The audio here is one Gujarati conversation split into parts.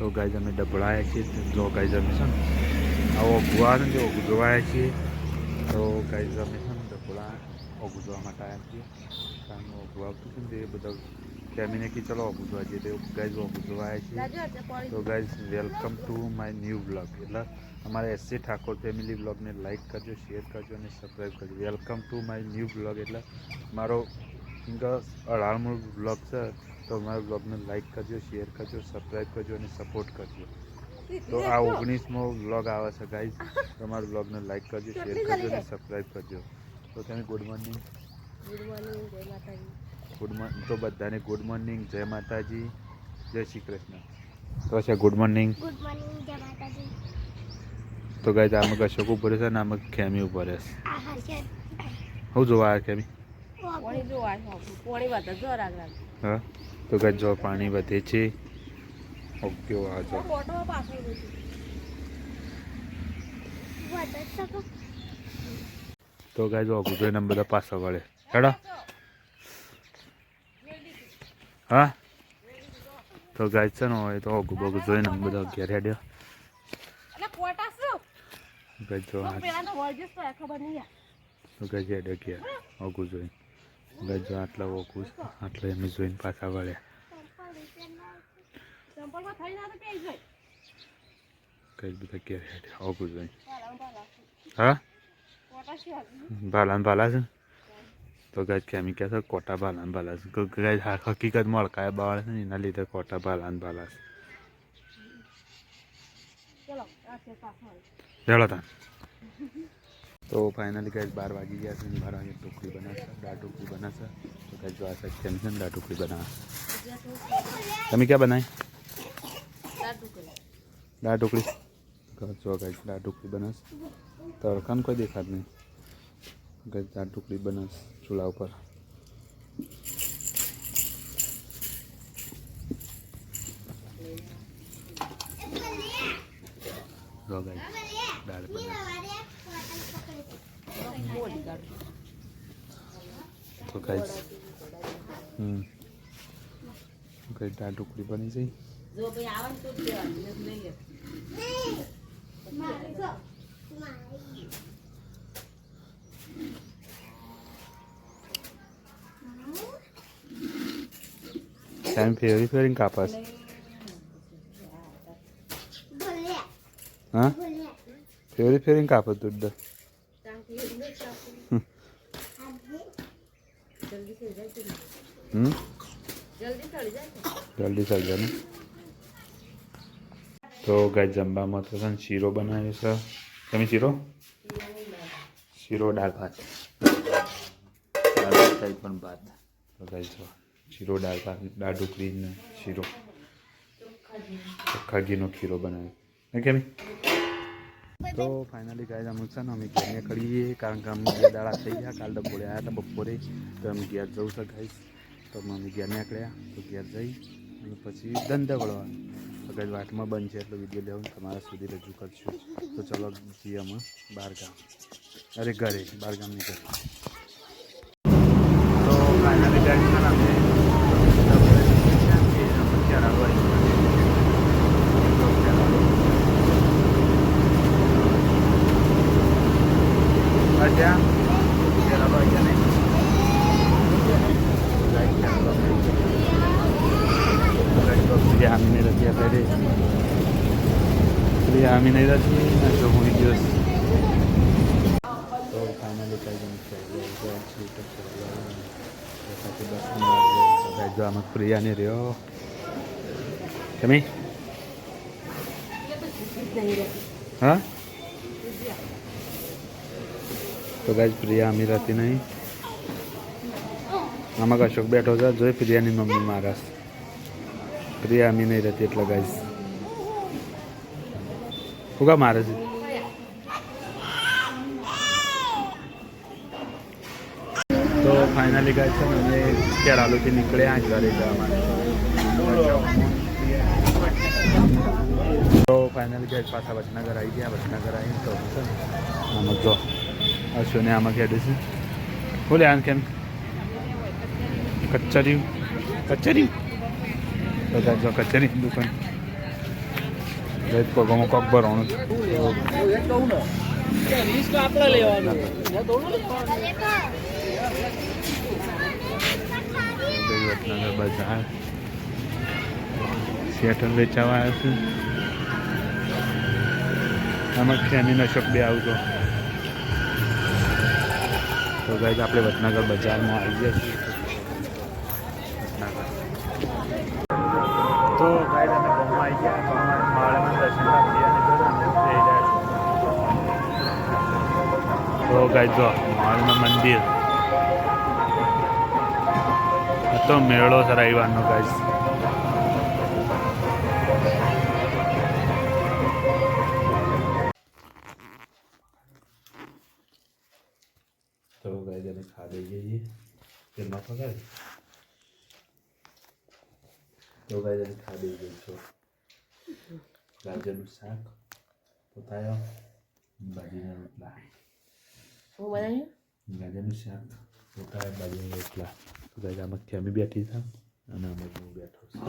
તો ગાઈઝ અમે ડબડાયા છીએ જો ગાઈઝ અમે છે ને આવો ગુવા ને જો ગુજવાયા છીએ તો ગાઈઝ અમે છે ને ડબડા ઓગુજવા માટે આવ્યા છીએ કારણ ઓગું આવતું હતું ને તે બધા ફેમિને કે ચલો ઓગુજવા જઈએ તો ગાઈઝ ઓગુજવાયા છીએ તો guys welcome to my new blog એટલે અમારા એસસી ઠાકોર ફેમિલી બ્લોગને લાઇક કરજો શેર કરજો અને સબસ્ક્રાઈબ કરજો welcome to my new blog એટલે મારો 18મો બ્લોગ છે તો અમારા બ્લોગને લાઇક કરજો શેર કરજો સબસ્ક્રાઈબ કરજો અને સપોર્ટ કરજો તો આ 19મો બ્લોગ આવે છે ગાઈઝ તો અમારા બ્લોગને લાઇક કરજો શેર કરજો અને સબસ્ક્રાઈબ કરજો તો તમે ગુડ મોર્નિંગ જય માતાજી તો બધાને ગુડ મોર્નિંગ જય માતાજી જય શ્રી કૃષ્ણ તો છે ગુડ મોર્નિંગ જય માતાજી તો ગાઈઝ આમાં કશોક ઉપર છે ને આમાં ખેમી ઉપર છે હું જોવા આવ્યા ખેમી હા તો ગાઈઝ જો પાણી વધે છે ઓકે વાજો તો ગાઈઝ ઓગું જોઈને અમે બધા પાછા વળે હેડો હા તો ગાઈઝ છે ને હોય તો ઓગું બગું જોઈને અમે બધા ઘેર હેડ્યો ગાઈઝ જો તો ગાઈઝ હેડ્યો ઘેર ઓગું જોઈને ગાઈઝ જો આટલા ઓગું આટલા એમ જોઈને પાછા વળ્યા કઈ બધા ઘેર હેડ્યા ઓગું જોઈને હા ભાલાન ભાલા છે તો ગાય કેમી કહે છે કોટા ભાલાન ભાલા છે ગાય હકીકતમાં અળકાયા બાળ છે ને એના લીધે કોટા ભાલાન ભાલા છે ચલો તા તો ફાઇનલી ગાય 12 વાગી ગયા છે 12 વાગે ઢોકળી બનાવશે દાળ ઢોકળી બનાવશે તો ગાય જો આ સાઈડ કેમ છે ને દાળ ઢોકળી બનાવશે તમે ક્યાં બનાવી દાળ ઢોકળી જો ગાય દાળ ઢોકળી બનાવશે તડકાને કોઈ દેખાત નહીં ગાય દાળ ઢોકળી બનાવશે ચૂલા ઉપર જો ગાય દાળ બનાવશે તો ગાય ગાય દાળ ઢોકળી બની જઈ टाइम फेरी फेरिंग कापास हाँ फेरी फेरिंग कापत दुड जल्दी चल जाने तो गाय जम्बा में तो शीरो बनाव्यो છે તમે શીરો દાળ ભાત દાળ પણ ભાત તો ગાય જો શીરો દાળ ભાત દાળ ઢોકળી ને શીરો ચોખ્ખા ઘીનો ખીરો બનાવ્યો કેમ તો ફાઇનલી ગાય અમુક છે ને અમે ઘેર નીકળીએ કારણ કે અમે 2 દાડા થઈ ગયા કાલ બપોરે આવ્યા હતા બપોરે તો અમે ઘેર જવું છે ગાઈસ તો અમે ઘેર નીકળ્યા તો ઘેર જઈ અને પછી ધંધા વળવાનું તો ગાય વાટમાં બંધ છે એટલો વિડીયો લેવાનું તમારા સુધી રજૂ કરશું તો ચલો જઈએ અમે બહાર ગામ અરે ઘરે બહાર ગામની ઘરે તો ફાઇનલી ગાય છે ને અમે आम्ही नहीं रहती पहले इसलिए आम्ही नहीं रहती जो हुई दिवस तो फाइनली जो आम प्रिया नहीं रहो कमी हाँ तो गाइस प्रिया आमी रहती नहीं आम अशोक बैठो था जो प्रिया की मम्मी महाराज प्रिया अमी नहीं रहती एट गाइस होगा मारे से तो फाइनली गाइस अमे केरालू थी निकले घरे जवा तो फाइनली गाइस पासा वचनगर आई गया वचनगर आई तो आम जो अशो ने आम खेडे से बोले आन केम कचरी कचरी तो जो कचरी दुकान ગઈ પગોમાં કોક ભરવાનું છે. રિસ્ક આપણે લેવાનું ગઈ વડનગર બજાર શેઠન વેચાવા આવ્યો છે. આમાં ખેમીનો શોખ બે આવતો. તો ગાઈસ આપણે વડનગર બજારમાં આવી ગયા છીએ. વડનગર તો ગાઈસ અમે ગામમાં આવી ગયા. ગામમાં માળામાં દર્શન આપીએ અને જઈ રહ્યા છીએ. તો ગાઈસ જો માળનું મંદિર. આ તો મેળો છે રવિવારનો ગાઈસ. તો ગાઈસ અમે ખાઈ જઈએ તેમાં પગાર. તો ગાઈસ અમે ખાઈ ગઈ છો ગાજરનું શાક પોતાયો ભાજીના રોટલા. હું બનાવ્યું ગાજરનું શાક પોતાયા ભાજીના રોટલા. તો ગાઈસ આમાં ખેમી બેઠી છે અને અમે હું બેઠો છું.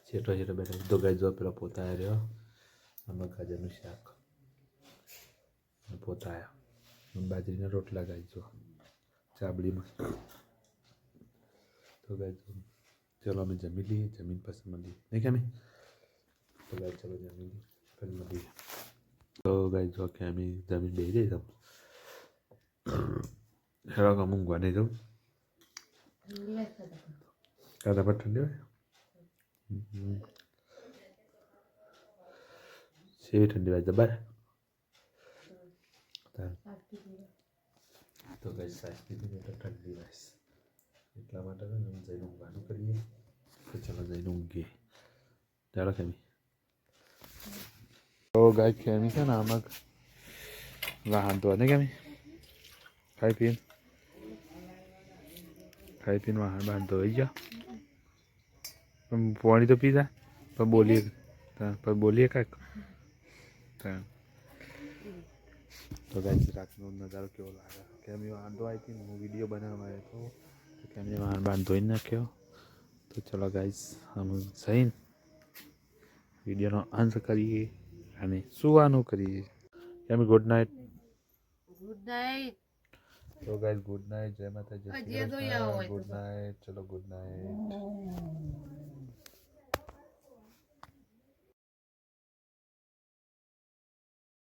છેટો છેટો બેઠો. તો ગાઈસ જો પેલો પોતાયા રહ્યો. આમાં ગાજરનું શાક પોતાયા બાજરીના રોટલા ગાઈસ જો ચાબડીમાં. તો ગાઈસ ચલો અમે જમી લઈએ. જમીન પછી મળીએ નહીં કે અમે. તો ગાઈસ ચલો જમી લઈએ પછી મળીએ. તો ગાઈસ જો કે અમે જમીન બેસી જઈ તમે હેરો ઊંઘવા નહીં જાઉં. કાદા પર ઠંડી હોય સેવી ઠંડી હોય જબર. તો ગાઈસ સાઈઝ પીધી તો ઠંડી વાઈસ એટલા માટે જઈને ઊંઘવાનું કરીએ. તો ચાલો જઈને ઊંઘીએ. ચાલો ખેમી. તો ગાઈસ ખેમી છે ને આમાં વાહન તો ને કેમી ખાઈ પીને વાહન બાંધ તો આવી ગયો. પાણી તો પીધા પણ બોલીએ કાંઈક. તો ગાઈસ રાતનો નજારો કેવો લાગે. કેમી વાહન તો આવી હતી હું વિડીયો બનાવવા આવ્યો તો કેમી વાહન બાંધ ધોઈ નાખ્યો. તો ચલો ગાઈસ અમે જઈને વિડીયોનો અંત કરીએ અને સુવાનું કરીએ. કેમી ગુડ નાઇટ. Good night. તો ગાઈસ ગુડ નાઇટ. જય માતાજી. Good night. ચલો ગુડ નાઇટ.